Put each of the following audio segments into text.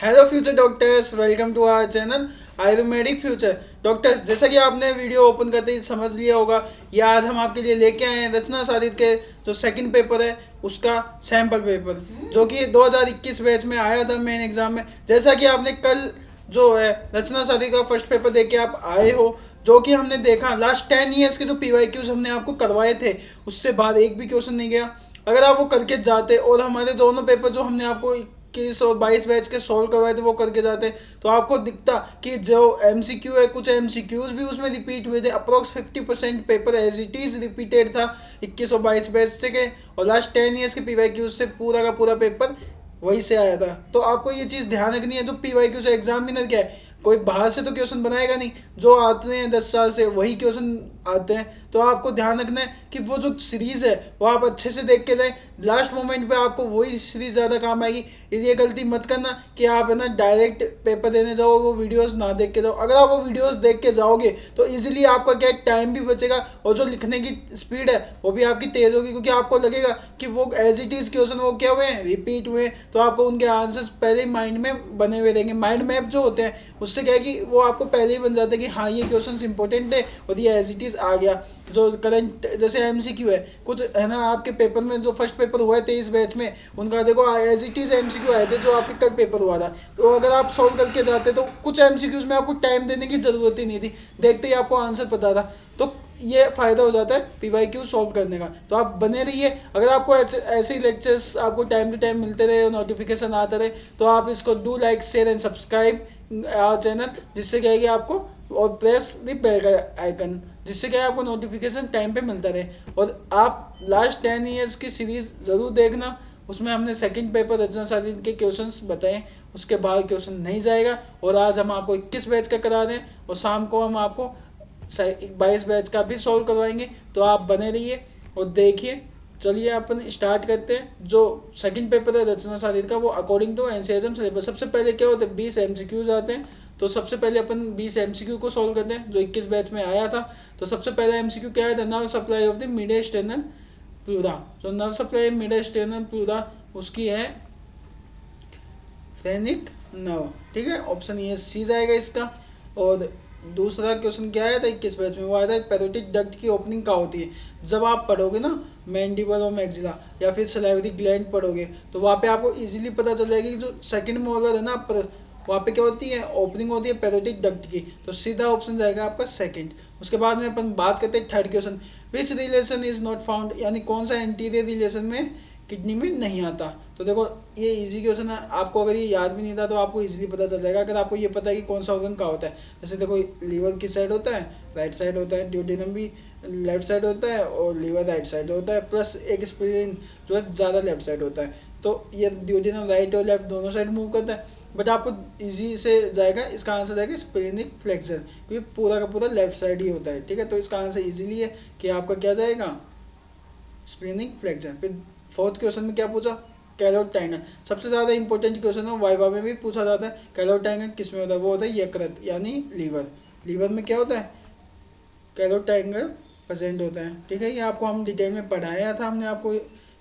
Hello future doctors, welcome to our channel Ayurvedic future doctors. जैसा कि आपने वीडियो ओपन करते ही समझ लिया होगा, ये आज हम आपके लिए लेके आए हैं रचना सादित के जो सेकंड पेपर है उसका सैम्पल पेपर, जो कि 2021 बैच में आया था मेन एग्जाम में। जैसा कि आपने कल जो है रचना सादित का फर्स्ट पेपर देके आप आए हो, जो कि हमने देखा लास्ट 10 ईयर्स के जो पीवाईक्यूज हमने आपको करवाए थे उससे बाहर एक भी क्वेश्चन नहीं गया। अगर आप वो करके जाते और हमारे दोनों पेपर जो हमने आपको 21 और 22 बैच के सोल्व करवाए थे वो करके जाते, तो आपको दिखता कि जो एमसीक्यू है, कुछ एमसीक्यूज भी उसमें रिपीट हुए थे। Approx 50% paper as it is repeated था 21 और 22 बैच के, और लास्ट 10 ईयर्स के पीवाईक्यूज से पूरा का पूरा पेपर वही से आया था। तो आपको ये चीज़ ध्यान रखनी है, जो पीवाईक्यू से एग्जामिनर क्या है, कोई बाहर से तो क्वेश्चन बनाएगा नहीं, जो आते हैं 10 साल से वही क्वेश्चन आते हैं। तो आपको ध्यान रखना है कि वो जो सीरीज़ है वो आप अच्छे से देख के जाए, लास्ट मोमेंट पे आपको वही सीरीज़ ज़्यादा काम आएगी। ये गलती मत करना कि आप है ना डायरेक्ट पेपर देने जाओ वो वीडियोस ना देख के जाओ। अगर आप वो वीडियोस देख के जाओगे तो इजीली आपका क्या टाइम भी बचेगा, और जो लिखने की स्पीड है वो भी आपकी तेज़ होगी, क्योंकि आपको लगेगा कि वो एज इट इज़ क्वेश्चन वो क्या हुए हैं, रिपीट हुए हैं, तो आपको उनके आंसर्स पहले ही माइंड में बने हुए रहेंगे। माइंड मैप जो होते हैं उससे क्या है कि वो आपको पहले ही बन जाता है कि हाँ ये क्वेश्चन इंपॉर्टेंट है और ये एज इट इज़ आ गया। जो करंट जैसे एमसीक्यू है कुछ है ना, आपके पेपर में जो फर्स्ट पेपर हुआ है 23 बैच में, उनका देखो एज इट इज़ एमसीक्यू आए थे जो आपके कल पेपर हुआ था। तो अगर आप सॉल्व करके जाते तो कुछ एमसीक्यूज में आपको टाइम देने की ज़रूरत ही नहीं थी, देखते ही आपको आंसर पता था। तो ये फ़ायदा हो जाता है पीवाईक्यू सॉल्व करने का। तो आप बने रहिए। अगर आपको ऐसे ही लेक्चर्स आपको टाइम टू टाइम मिलते रहे और नोटिफिकेशन आते रहे, तो आप इसको do like share and subscribe our channel, जिससे क्या है कि आपको, और प्रेस द बेल आइकन, जिससे क्या है आपको नोटिफिकेशन टाइम पे मिलता रहे। और आप लास्ट 10 ईयर्स की सीरीज़ ज़रूर देखना, उसमें हमने सेकंड पेपर रचना सादित के क्वेश्चंस बताए, उसके बाद क्वेश्चन नहीं जाएगा। और आज हम आपको 21 बैच का करा दें और शाम को हम आपको 22 बैच का भी सॉल्व करवाएंगे। तो आप बने रहिए और देखिए। चलिए अपन स्टार्ट करते हैं। जो सेकंड पेपर है रचना सादित का वो अकॉर्डिंग टू एनसीईआरटी सिलेबस सबसे पहले क्या होता है, 20 एमसीक्यूज आते हैं। तो सबसे पहले अपन 20 एमसीक्यू को सॉल्व करते हैं जो 21 बैच में आया था। तो सबसे पहला एमसीक्यू क्या है, the nerve supply of the medial sternal pleura. जो nerve supply medial sternal pleura उसकी है फ्रेनिक नर्व, ठीक है। ऑप्शन ये सी जाएगा इसका। और दूसरा क्वेश्चन क्या आया था 21 बैच में, वो आया था पैरोटिड डक्ट की ओपनिंग कहाँ होती है। जब आप पढ़ोगे ना मैंडिबल और मैक्सिला या फिर सलाइवरी ग्लैंड पढ़ोगे, तो वहाँ पे आपको इजीली पता चल जाएगा कि जो सेकंड मोलर है ना वहाँ पे क्या होती है, ओपनिंग होती है पैरोटिड डक्ट की। तो सीधा ऑप्शन जाएगा आपका सेकंड। उसके बाद में अपन बात करते हैं third question, which relation is not found, यानी कौन सा एंटीरियर रिलेशन में किडनी में नहीं आता। तो देखो ये इजी क्वेश्चन है, आपको अगर ये याद भी नहीं था तो आपको इजीली पता चल जाएगा अगर आपको ये पता है कि कौन सा ऑर्गन कहाँ होता है। जैसे देखो लीवर किस साइड होता है, राइट साइड होता है, ड्यूडेनम भी लेफ्ट साइड होता है और लीवर राइट साइड होता है, प्लस एक स्प्लीन जो है ज़्यादा लेफ्ट साइड होता है। तो ये ड्यूडेनम राइट और लेफ्ट दोनों साइड मूव करता है, बट आपको इजी से जाएगा, इसका आंसर जाएगा स्प्लेनिक फ्लेक्सर, क्योंकि पूरा का पूरा लेफ्ट साइड ही होता है, ठीक है। तो इसका आंसर इजीली है कि आपका क्या जाएगा, स्प्लेनिक फ्लेक्सर। फिर फोर्थ क्वेश्चन में क्या पूछा, कैलोट टैंगल। सबसे ज़्यादा इंपॉर्टेंट क्वेश्चन है, वाइवा में भी पूछा जाता है। कैलोट टैंगल किस में होता है, वो होता है यकृत यानी लीवर। लीवर में क्या होता है, कैलोट टैंगल प्रेजेंट होता है, ठीक है। ये आपको हम डिटेल में पढ़ाया था हमने आपको,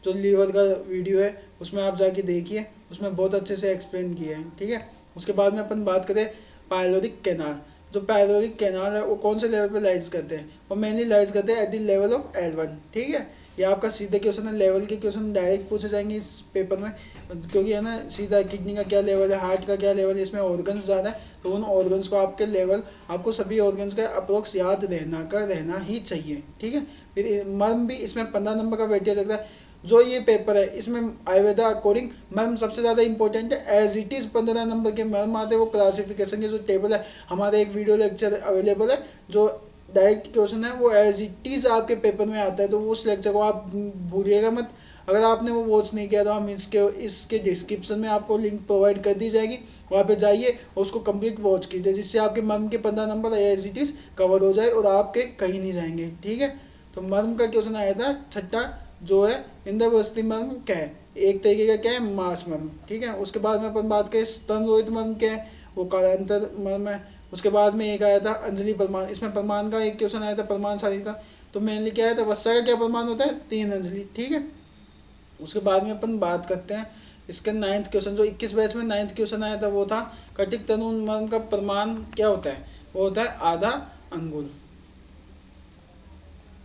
जो लीवर का वीडियो है उसमें आप जाके देखिए, उसमें बहुत अच्छे से एक्सप्लेन किया है, ठीक है। उसके बाद में अपन बात करें पायलोरिक कैनाल। जो पायलोरिक कैनाल है वो कौन से लेवल पे लाइज करते हैं, वो मेनली लाइज करते हैं at the level of L1, ठीक है। ये आपका सीधे क्वेश्चन है, लेवल के क्वेश्चन डायरेक्ट पूछे जाएंगे इस पेपर में, क्योंकि है ना सीधा किडनी का क्या लेवल है, हार्ट का क्या लेवल है, इसमें ऑर्गन्स ज़्यादा है, तो उन ऑर्गन्स को आपके लेवल, आपको सभी ऑर्गन्स का अप्रोक्स याद रहना ही चाहिए, ठीक है। फिर मर्म भी इसमें 15 नंबर का वेटेज लगता है। जो ये पेपर है इसमें आयुर्वेदा अकॉर्डिंग मर्म सबसे ज़्यादा इंपॉर्टेंट है, एज इट इज़ 15 नंबर के मर्म आते हैं। वो क्लासिफिकेशन के जो टेबल है, हमारे एक वीडियो लेक्चर अवेलेबल है जो डायरेक्ट क्वेश्चन है, वो एज इट इज़ आपके पेपर में आता है, तो उस लेक्चर को आप भूलिएगा मत। अगर आपने वो वॉच नहीं किया तो हम इसके डिस्क्रिप्शन में आपको लिंक प्रोवाइड कर दी जाएगी, वहाँ पे जाइए और उसको कंप्लीट वॉच कीजिए, जिससे आपके मर्म के 15 number as it is cover हो जाए और आपके कहीं नहीं जाएंगे, ठीक है। तो मर्म का क्वेश्चन आया था छठा, जो है इंद्रवस्ती मर्म क्या है, एक तरीके का क्या है, मास मर्म, ठीक है। उसके बाद में अपन बात करें स्तन रोहित मर्म क्या है, वो कालांतर मर्म है। उसके बाद में एक आया था अंजलि प्रमाण, इसमें प्रमाण का एक क्वेश्चन आया था, प्रमाण शारीर का। तो मेनली क्या है, वत्सा का क्या प्रमाण होता है, 3 अंजलि, ठीक है। उसके बाद में अपन बात करते हैं इसका 9th क्वेश्चन जो 21 बैच में 9th क्वेश्चन आया था वो था कटिक तनु उन्मूलन का प्रमाण क्या होता है, वो होता है आधा अंगुल।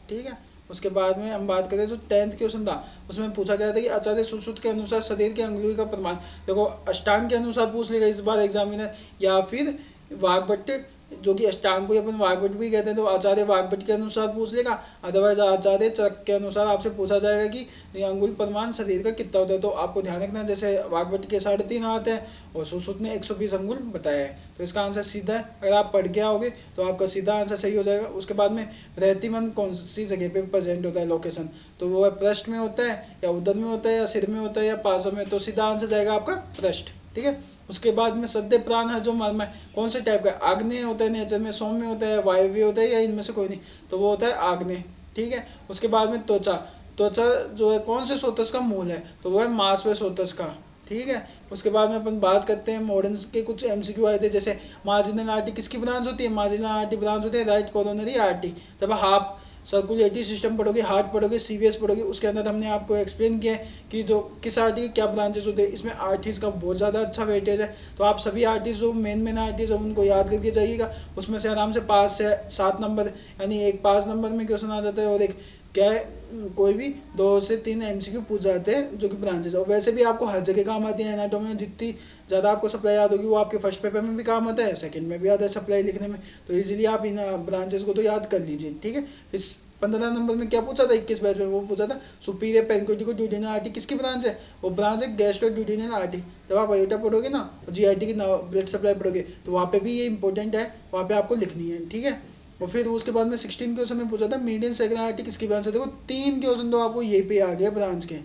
ठीक है, उसके बाद में हम बात करें जो 10th क्वेश्चन था उसमें पूछा गया था कि आचार्य सुश्रुत के अनुसार शरीर की अंगुली का प्रमाण, देखो अष्टांग के अनुसार पूछ लेगा इस बार एग्जामिनर, या फिर वाग्भट जो कि अष्टांग को ही अपन वाग्भट भी कहते हैं तो आचार्य वाग्भट के अनुसार पूछ लेगा, अदरवाइज आचार्य चरक के अनुसार आपसे पूछा जाएगा कि ये अंगुल प्रमाण शरीर का कितना होता है। तो आपको ध्यान रखना जैसे वाग्भट के 3.5 आते हैं और सुश्रुत ने 120 अंगुल बताया है, तो इसका आंसर सीधा है। अगर आप पढ़ के आओगे तो आपका सीधा आंसर सही हो जाएगा। उसके बाद में रहतिमन कौन सी जगह पे प्रेजेंट होता है लोकेशन, तो वो है पृष्ठ में होता है या उदर में होता है या सिर में होता है या पासों में, तो सीधा आंसर जाएगा आपका पृष्ठ। ठीक है, उसके बाद में सद्य प्राण है जो मर्म है कौन से टाइप का, आग्नेय होता है नेचर में, सौम्य होता है, वायव्य होता है या इनमें से कोई नहीं, तो वो होता है आग्नेय। ठीक है, उसके बाद में त्वचा, त्वचा जो है कौन से सोतस का मूल है, तो वो है मांसपेश सोतस का। ठीक है, उसके बाद में अपन बात करते हैं मॉडर्न के कुछ एमसीक्यू आए थे, जैसे मार्जिनल आर्टरी किसकी ब्रांच होती है, मार्जिनल आर्टरी ब्रांच होती है राइट कोरोनरी आर्टरी। जब हाफ सर्कुलेटरी सिस्टम पढ़ोगे, हार्ट पढ़ोगे, सीवीएस पढ़ोगे, उसके अंदर हमने आपको एक्सप्लेन किया है कि जो किस आर्टरी के क्या ब्रांचेस होते हैं। इसमें आर्टरीज का बहुत ज़्यादा अच्छा वेटेज है, तो आप सभी आर्टरीज जो मेन आर्टरीज है उनको याद करके जाइएगा। उसमें से आराम से 5 से 7 नंबर, यानी एक 5 नंबर में क्वेश्चन आ जाता है और एक क्या है कोई भी 2 से 3 एमसीक्यू पूछ जाते हैं जो कि ब्रांचेस है। और वैसे भी आपको हर जगह काम आती है एनाटॉमी में, जितनी ज़्यादा आपको सप्लाई याद होगी वो आपके फर्स्ट पेपर में भी काम आता है, सेकंड में भी आता है सप्लाई लिखने में, तो इजीली आप इन ब्रांचेस को तो याद कर लीजिए। ठीक है, फिर 15 नंबर में क्या पूछा था 21 बैच में, वो पूछा था सुपीरियर पेरिकोटिको ड्यूडेनल आर्टरी किसकी ब्रांच है, वो ब्रांच है गैस्ट्रो ड्यूडेनल आर्टरी। जब आप आयोटा पढ़ोगे ना और जीआईटी की ब्लड सप्लाई पढ़ोगे तो वहाँ पे भी ये इंपॉर्टेंट है, वहाँ पे आपको लिखनी है। ठीक है, और फिर उसके बाद में 16 क्वेश्चन में पूछा था मीडियन सेकेंड आर्टरी किसकी ब्रांच है, देखो 3 क्वेश्चन तो आपको यही पे आ गए ब्रांच के।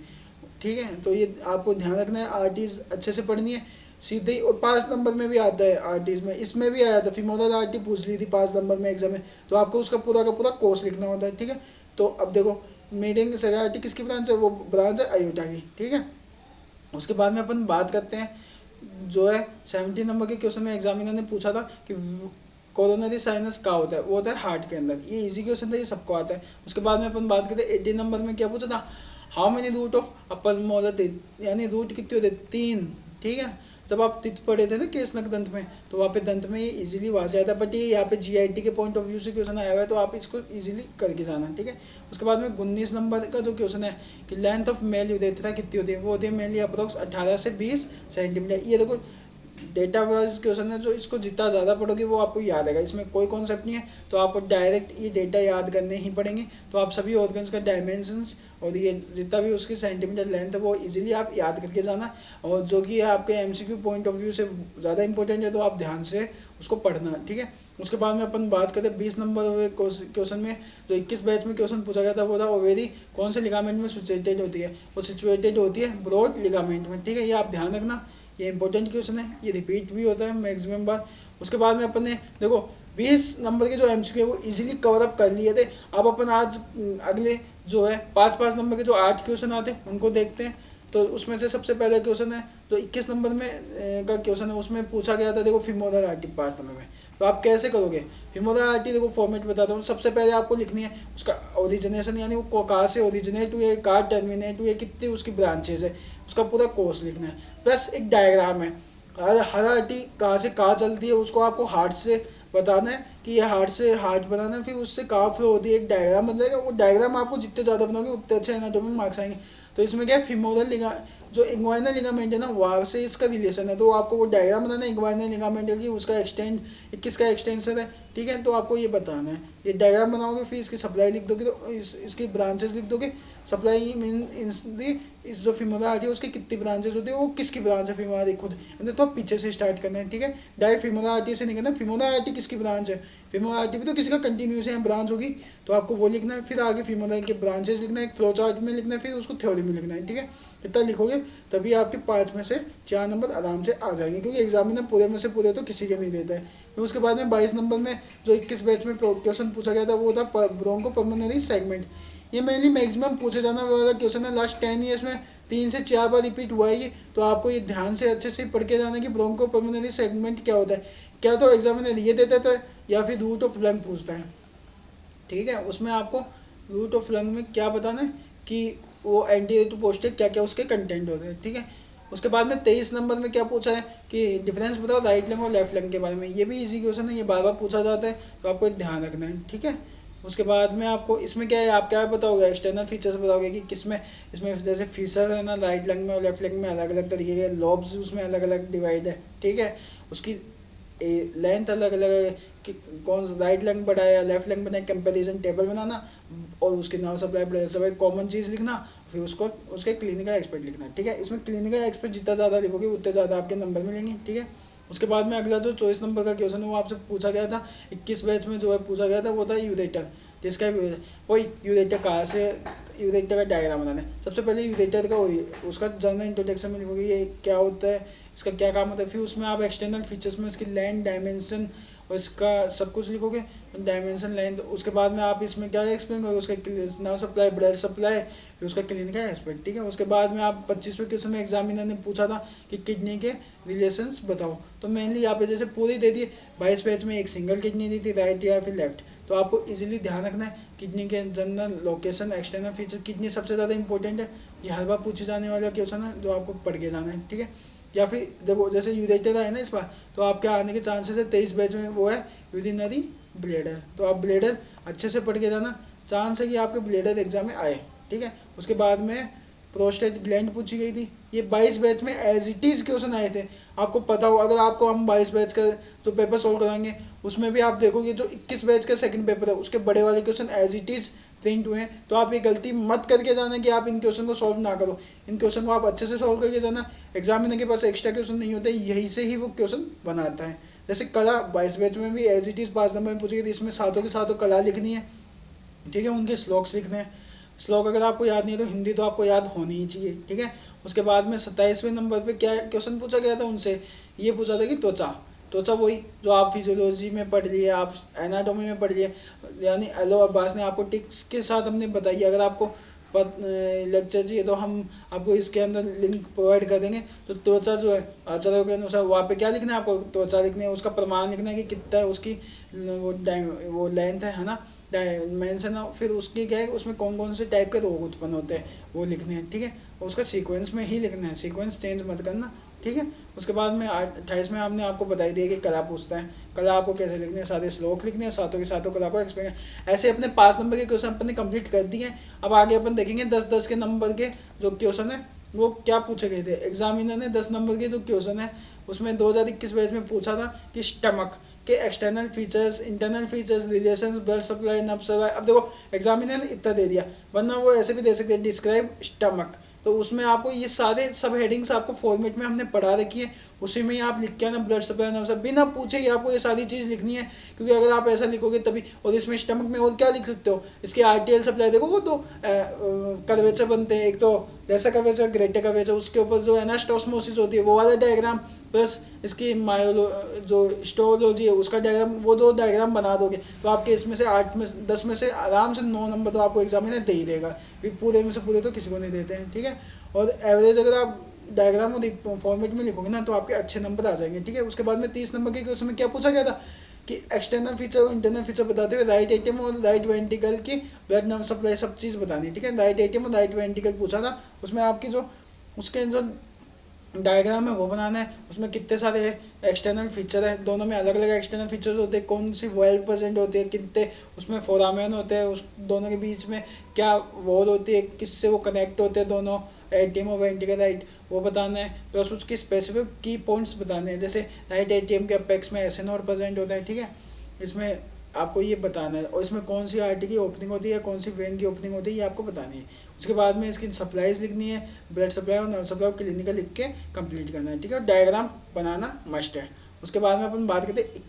ठीक है, तो ये आपको ध्यान रखना है, आर्टरीज अच्छे से पढ़नी है सीधे ही। और 5 नंबर में भी आता है आर्टरीज में, इसमें भी आया था फीमोरल आर्टरी पूछ ली थी 5 नंबर में एग्जाम में, तो आपको उसका पूरा का पूरा कोर्स लिखना होता है। ठीक है, तो अब देखो मीडियन सेकेंड आर्टरी किसकी ब्रांच है, वो ब्रांच है आयोटा की। ठीक है, उसके बाद में अपन बात करते हैं जो है 17 नंबर के क्वेश्चन में एग्जामिनर ने पूछा था कि कोरोनरी साइनस क्या होता है, वो होता है हार्ट के अंदर। ये इजी क्वेश्चन था, ये सबको आता है। उसके बाद में अपन बात करते हैं 18 नंबर में क्या पूछा था, how many root of upper molar, यानी रूट कितने होते 3। ठीक है, जब आप तिथ पढ़े थे ना केसनक दंत में, तो वहाँ पे दंत में ये इजीली वहाँ से आता है, बट ये यहाँ पे जीआईटी के पॉइंट ऑफ व्यू से क्वेश्चन आया हुआ है, तो आप इसको इजीली करके जाना। ठीक है, उसके बाद में 19 नंबर का जो क्वेश्चन है कि लेंथ ऑफ मेल यूरेथ्रा कितनी होती है, वो होती है मेनली अप्रोक्स 18 से 20 सेंटीमीटर। ये देखो डेटा वाइज क्वेश्चन है, जो इसको जितना ज़्यादा पढ़ोगे वो आपको याद आएगा, इसमें कोई कॉन्सेप्ट नहीं है, तो आपको डायरेक्ट ये डेटा याद करने ही पड़ेंगे। तो आप सभी ऑर्गन्स का डायमेंशंस और ये जितना भी उसकी सेंटीमीटर लेंथ है वो इजीली आप याद करके जाना, और जो कि आपके एमसीक्यू पॉइंट ऑफ व्यू से ज़्यादा इंपॉर्टेंट है, तो आप ध्यान से उसको पढ़ना। ठीक है, उसके बाद में अपन बात करें 20 नंबर क्वेश्चन में, जो 21 बैच में क्वेश्चन पूछा गया था वो था ओवेरी कौन से लिगामेंट में सिचुएटेड होती है, वो सिचुएटेड होती है ब्रॉड लिगामेंट में। ठीक है, ये आप ध्यान रखना, ये इंपॉर्टेंट क्वेश्चन है, ये रिपीट भी होता है मैक्सिमम बार। उसके बाद में अपन ने देखो 20 नंबर के जो एमसीक्यू है वो इजीली कवर अप कर लिए थे। अब अपन आज अगले जो है 5-5 नंबर के जो 8 क्वेश्चन आते हैं उनको देखते हैं। तो उसमें से सबसे पहला क्वेश्चन है जो 21 नंबर में का क्वेश्चन है, उसमें पूछा गया था देखो फीमोरल आर्टरी 5 नंबर में, तो आप कैसे करोगे फीमोरल आर्टरी, देखो फॉर्मेट बताता हूँ। सबसे पहले आपको लिखनी है उसका ओरिजिनेशन, यानी वो कहाँ से ओरिजिनेट हुई है, कहाँ टर्मिनेट हुई है, कितनी उसकी ब्रांचेज है, उसका पूरा कोर्स लिखना है। प्लस एक डायग्राम है, हर आर्टरी कहाँ से कहाँ चलती है उसको आपको हार्ट से बताना है कि ये हार्ट से हार्ट बनाना है, फिर उससे कहाँ फ्लो होती है, एक डायग्राम बन जाएगा। वो डायग्राम आपको जितने ज़्यादा बनाओगे उतने अच्छे एनाटॉमी मार्क्स आएंगे। तो इसमें क्या है फीमोरल लिगा जो इंग्वाइनल लिगामेंट है ना वहाँ से इसका रिलेशन है, तो आपको वो डायग्राम बनाना है इंग्वाइनल लिगामेंट की, उसका एक्सटेंड 21 का एक्सटेंशन है। ठीक है, तो आपको ये बताना है, ये डायग्राम बनाओगे, फिर इसकी सप्लाई लिख दोगे, तो इसकी ब्रांचेस लिख दोगे। सप्लाई मीन इस जो फीमोरल आर्टरी है उसकी कितनी ब्रांचेस होती है, वो किसकी ब्रांच है फीमोरल आर्टरी खुद, तो आप पीछे से स्टार्ट करना है। ठीक है, डायरेक्ट फीमोरल आर्टरी से नहीं करना, फीमोरल आर्टरी किसकी ब्रांच है, फीमोरल आर्टरी भी तो किसी का कंटिन्यूस है ब्रांच होगी, तो आपको वो लिखना है। फिर आगे फीमोरल के ब्रांचेस लिखना है, एक फ्लो चार्ट में लिखना है, फिर उसको थ्योरी में लिखना है। ठीक है, इतना लिखोगे तभी आपके 5 में से 4 नंबर आराम से आ जाएंगे, क्योंकि एग्जामिनर पूरे में से पूरे तो किसी के नहीं देता है। फिर उसके बाद में 22 नंबर में जो 21 बैच में क्वेश्चन पूछा गया था वो था ब्रोंको पल्मोनरी सेगमेंट। ये मेनली मैक्सिमम पूछे जाने वाला क्वेश्चन है, लास्ट 10 ईयर्स में 3 से 4 बार रिपीट हुआ है ये, तो आपको ये ध्यान से अच्छे से पढ़ के जाना कि ब्रोंको पल्मोनरी सेगमेंट क्या होता है। क्या तो एग्जामिनर ये देता था या फिर रूट ऑफ लंग पूछता है। ठीक है, उसमें आपको रूट ऑफ लंग में क्या बताना है कि वो एंटीरियर टू पोस्टीरियर क्या क्या उसके कंटेंट होते हैं। ठीक है, उसके बाद में 23 नंबर में क्या पूछा है कि डिफरेंस बताओ राइट लंग और लेफ्ट लंग के बारे में। ये भी इजी क्वेश्चन है, ये बार बार पूछा जाता है, तो आपको ध्यान रखना है, ठीक है। उसके बाद में आपको इसमें क्या है, आप क्या बताओगे, एक्सटर्नल फीचर्स बताओगे कि किसमें, इसमें जैसे फीचर है ना राइट लंग में और लेफ्ट लंग में अलग अलग तरीके के लॉब्स उसमें अलग अलग डिवाइड है, ठीक है। उसकी लेंथ अलग अलग है कि कौन सा राइट लंग बड़ा है या लेफ्ट लंग बना है, कंपेरिजन टेबल बनाना और उसके नाम सप्लाई ब्लड सप्लाई कॉमन चीज़ लिखना, फिर उसको उसके क्लिनिकल एक्सपर्ट लिखना, ठीक है। इसमें क्लिनिकल एक्सपर्ट जितना ज़्यादा लिखोगे उतने ज़्यादा आपके नंबर मिलेंगे, ठीक है। उसके बाद में अगला जो 24 नंबर का क्वेश्चन है वो आपसे पूछा गया था 21 बैच में, जो है पूछा गया था वो था यूरेटर, जिसका वही यूरेटर कहाँ से, यूरेटर का डायग्राम बनाना है। सबसे पहले यूरेटर का उसका जनरल इंट्रोडक्शन में लिखोगे ये क्या होता है, इसका क्या काम होता है, फिर उसमें आप एक्सटर्नल फीचर्स में इसकी लेंथ डायमेंशन और इसका सब कुछ लिखोगे, डायमेंशन लेंथ। उसके बाद में आप इसमें क्या एक्सप्लेन करोगे, उसका नाव सप्लाई ब्लड सप्लाई, फिर उसका क्लिनिकल एस्पेक्ट, ठीक है। उसके बाद में आप 25वें क्वेश्चन में एग्जामिनर ने पूछा था कि किडनी के रिलेशंस बताओ, तो मेनली यहाँ पे जैसे पूरी दे दी 22 पेज में, एक सिंगल किडनी दी थी राइट या फिर लेफ्ट, तो आपको इजीली ध्यान रखना है किडनी के general location external feature, kidney सबसे ज़्यादा इंपॉर्टेंट है, ये हर बार पूछे जाने वाला क्वेश्चन है जो आपको पढ़ के जाना है, ठीक है। या फिर देखो जैसे यूरेटर है ना इस बार, तो आपके आने के चांसेस है 23 बैच में वो है यूरिनरी ब्लेडर, तो आप ब्लेडर अच्छे से पढ़ के जाना, चांस है कि आपके ब्लेडर एग्जाम में आए, ठीक है। उसके बाद में प्रोस्टेट ग्लैंड पूछी गई थी, ये 22 बैच में एज इट इज़ क्वेश्चन आए थे, आपको पता हो। अगर आपको हम 22 बैच का जो पेपर सोल्व कराएंगे उसमें भी आप देखोगे जो 21 बैच का सेकंड पेपर है उसके बड़े वाले question as it is print हुए हैं, तो आप ये गलती मत करके जाना कि आप इन क्वेश्चन को सॉल्व ना करो, इन क्वेश्चन को आप अच्छे से सॉल्व करके जाना। एग्जामिनर के पास एक्स्ट्रा क्वेश्चन नहीं होते, यहीं से ही वो क्वेश्चन बनाता है। जैसे कला 22 बैच में भी एज इट इज़ 5 नंबर में पूछी गई थी, इसमें सातों के सातों कला लिखनी है, ठीक है, उनके श्लोक्स लिखने हैं। श्लोक अगर आपको याद नहीं है तो हिंदी तो आपको याद होनी ही चाहिए, ठीक है। उसके बाद में 27वें नंबर पे क्या क्वेश्चन पूछा गया था उनसे, ये पूछा था कि त्वचा, त्वचा वही जो आप फिजियोलॉजी में पढ़ लिए, आप एनाटॉमी में पढ़ लिए, यानी एलो अब्बास ने आपको टिक्स के साथ हमने बताई। अगर आपको लेक्चर चाहिए तो हम आपको इसके अंदर लिंक प्रोवाइड कर देंगे। तो त्वचा जो है आचार्यों के अनुसार वहाँ पे क्या लिखना है, आपको त्वचा लिखनी है, उसका प्रमाण लिखना है कि कितना है उसकी वो लेंथ है ना, डायमेंशन है, फिर उसकी क्या है उसमें कौन कौन से टाइप के रोग उत्पन्न होते हैं वो लिखने हैं, ठीक है। और उसका सीक्वेंस में ही लिखना है, सीक्वेंस चेंज मत करना, ठीक है। उसके बाद में 28 में हमने आपको बताई दिया कि कला पूछता है, कला आपको कैसे लिखने हैं, सारे श्लोक लिखने हैं, सातों के सातों कला को एक्सप्लेन। ऐसे अपने 5 नंबर के क्वेश्चन अपन ने कंप्लीट कर दिए हैं। अब आगे अपन देखेंगे 10-10 के नंबर के जो क्वेश्चन है वो क्या पूछे गए थे। एग्जामिनर ने 10 नंबर के जो क्वेश्चन है उसमें 2021 बैच में पूछा था कि स्टमक के external features, internal features, relations, blood supply, nerve supply. अब देखो एग्जामिनर ने इतना दे दिया, वरना वो ऐसे भी दे सकते हैं डिस्क्राइब स्टमक, तो उसमें आपको ये सारे सब हेडिंग्स आपको फॉर्मेट में हमने पढ़ा रखी है, उसी में ही आप लिख के आना ब्लड सप्लाई नर्व सप्लाई, बिना पूछे ही आपको ये सारी चीज़ लिखनी है, क्योंकि अगर आप ऐसा लिखोगे तभी। और इसमें स्टमक में और क्या लिख सकते हो, इसके आरटीएल सप्लाई देखो, वो तो कर्वेचर बनते हैं, एक तो जैसा कर्वेचर ग्रेटर कर्वेचर, उसके ऊपर जो एनास्टोस्मोसिस होती है वो वाला डायग्राम, प्लस इसकी मायोलो जो हिस्टोलॉजी है उसका डायग्राम, वो दो डायग्राम बना दोगे तो आपके इसमें से 8 में 10 में से आराम से 9 नंबर तो आपको एग्जामिनर दे ही देगा, फिर पूरे में से पूरे तो किसी को नहीं देते हैं, ठीक है। और एवरेज अगर आप डायग्राम और फॉर्मेट में लिखोगे ना तो आपके अच्छे नंबर आ जाएंगे, ठीक है। उसके बाद में 30 नंबर के उसमें क्या पूछा गया था कि एक्सटर्नल फीचर और इंटरनल फीचर बताते हुए राइट एटीएम और राइट वेंट्रिकल की ब्लड नर्व सप्लाई सब चीज़ बतानी, ठीक है। राइट एटीएम और राइट वेंट्रिकल पूछा था, उसमें आपकी जो उसके जो डायग्राम है वो बनाना है, उसमें कितने सारे एक्सटर्नल फीचर है, दोनों में अलग अलग एक्सटर्नल फीचर्स होते हैं, कौन सी वॉल प्रेजेंट होती है, कितने उसमें फोरामेन होते हैं, उस दोनों के बीच में क्या वॉल होती है, किससे वो कनेक्ट होते हैं दोनों एटीएम और वेंट्रिकल राइट, वो बताना है। प्लस उसके स्पेसिफिक की पॉइंट्स बताने हैं, जैसे राइट एटीएम के अपेक्स में ऐसे नोड प्रेजेंट होता है, ठीक है, इसमें आपको ये बताना है। और इसमें कौन सी आर्टरी की ओपनिंग होती है, कौन सी वेन की ओपनिंग होती है, ये आपको बतानी है। उसके बाद में इसकी सप्लाईज लिखनी है, ब्लड सप्लाई और नर्व सप्लाई क्लिनिकल लिख के कंप्लीट करना है, ठीक है। डायग्राम बनाना मस्ट है। उसके बाद में अपन बात करते हैं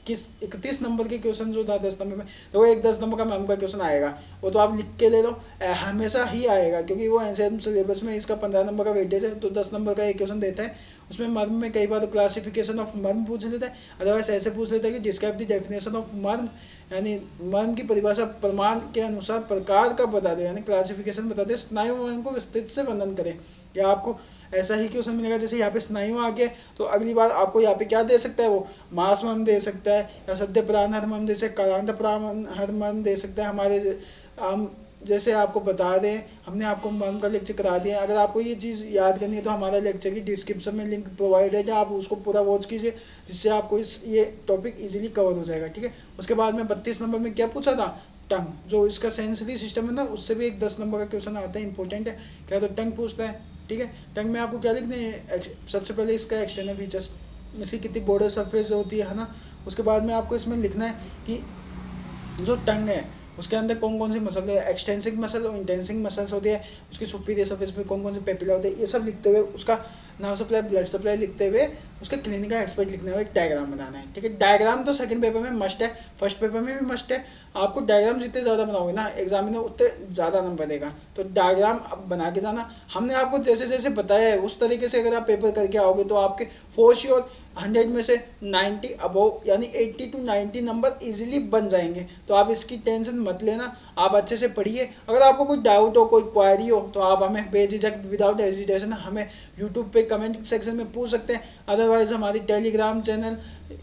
31 नंबर के क्वेश्चन जो था 10 नंबर में, तो वो एक 10 नंबर का मैम का क्वेश्चन आएगा, वो तो आप लिख के ले लो, हमेशा ही आएगा, क्योंकि वो एनसीईआरटी सिलेबस में इसका 15 नंबर का वेटेज है, तो 10 नंबर का एक क्वेश्चन देता है। उसमें मर्म में कई बार तो क्लासिफिकेशन ऑफ मर्म पूछ लेता है, अदरवाइज ऐसे पूछ लेता है कि डिस्क्राइब द डेफिनेशन ऑफ मर्म, यानी मर्म की परिभाषा प्रमाण के अनुसार प्रकार का बता दे, यानी क्लासिफिकेशन बता दे, स्नायु मर्म को विस्तृत से वर्णन करें। या आपको ऐसा ही क्वेश्चन मिलेगा, जैसे यहाँ पे स्नायु आ गया तो अगली बार आपको यहाँ पे क्या दे सकता है, वो मास मर्म दे सकता है, या सद्य प्राण हर मर्म दे सकता है, कालांत प्राण हर मर्म दे सकता है, हमारे आम जैसे आपको बता रहे हैं, हमने आपको मर्म का लेक्चर करा दिया है। अगर आपको ये चीज़ याद करनी है तो हमारा लेक्चर की डिस्क्रिप्शन में लिंक प्रोवाइड है, आप उसको पूरा वॉच कीजिए, जिससे आपको ये टॉपिक इजीली कवर हो जाएगा। ठीक है, उसके बाद में 32 नंबर में क्या पूछा था, टंग, जो इसका सेंसरी सिस्टम है ना, उससे भी एक 10 नंबर का क्वेश्चन आता है, इंपॉर्टेंट है। क्या तो टंग पूछता है। ठीक है, टंग में आपको क्या लिखने हैं, सबसे पहले इसका एक्सटर्नल फीचर्स, इसकी कितनी बॉर्डर सरफेस होती है ना। उसके बाद में आपको इसमें लिखना है कि जो टंग है उसके अंदर कौन कौन सी मसल है, एक्सटेंसिंग मसल और इंटेंसिंग मसल्स होती है, उसकी सुपीरियर सरफेस पे कौन कौन से पेपिला होते हैं, ये सब लिखते हुए उसका नर्व सप्लाई ब्लड सप्लाई लिखते हुए उसका क्लिनिकल एक्सपर्ट लिखना है, एक डायग्राम बनाना है। ठीक है, डायग्राम तो सेकंड पेपर में मस्ट है, फर्स्ट पेपर में भी मस्ट है। आपको डायग्राम जितने ज़्यादा बनाओगे ना एग्जामिनर उतने ज़्यादा नंबर देगा, तो डायग्राम अब बना के जाना। हमने आपको जैसे जैसे बताया है उस तरीके से अगर आप पेपर करके आओगे तो आपके फॉर श्योर 100 में से 90 अबव यानी 80 to 90 नंबर इजीली बन जाएंगे। तो आप इसकी टेंशन मत लेना, आप अच्छे से पढ़िए। अगर आपको कोई डाउट हो, कोई क्वायरी हो, तो आप हमें बेझिझक विदाउट हेजिटेशन हमें यूट्यूब पे कमेंट सेक्शन में पूछ सकते हैं। अदरवाइज हमारी टेलीग्राम चैनल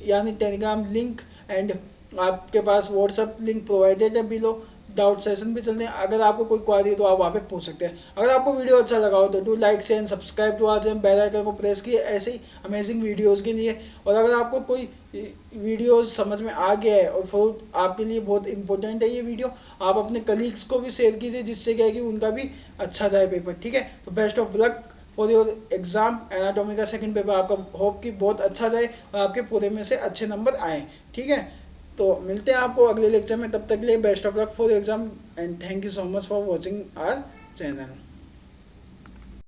यानी टेलीग्राम लिंक एंड आपके पास व्हाट्सअप लिंक प्रोवाइडेड है बिलो, डाउट सेशन भी चलते हैं। अगर आपको कोई क्वारी हो तो आप वहाँ पे पूछ सकते हैं। अगर आपको वीडियो अच्छा लगा हो तो do like share and subscribe to our channel, bell icon को प्रेस किए ऐसे ही अमेजिंग वीडियोस के लिए। और अगर आपको कोई वीडियोस समझ में आ गया है और फॉर आपके लिए बहुत इंपॉर्टेंट है ये वीडियो, आप अपने कलीग्स को भी शेयर कीजिए, जिससे क्या है कि उनका भी अच्छा जाए पेपर। ठीक है, तो best of luck for your exam. Anatomy का सेकंड पेपर आपका होप कि बहुत अच्छा जाए और आपके पूरे में से अच्छे नंबर आए। ठीक है, तो मिलते हैं आपको अगले लेक्चर में, तब तक के लिए best of luck for exam and thank you so much for watching our channel.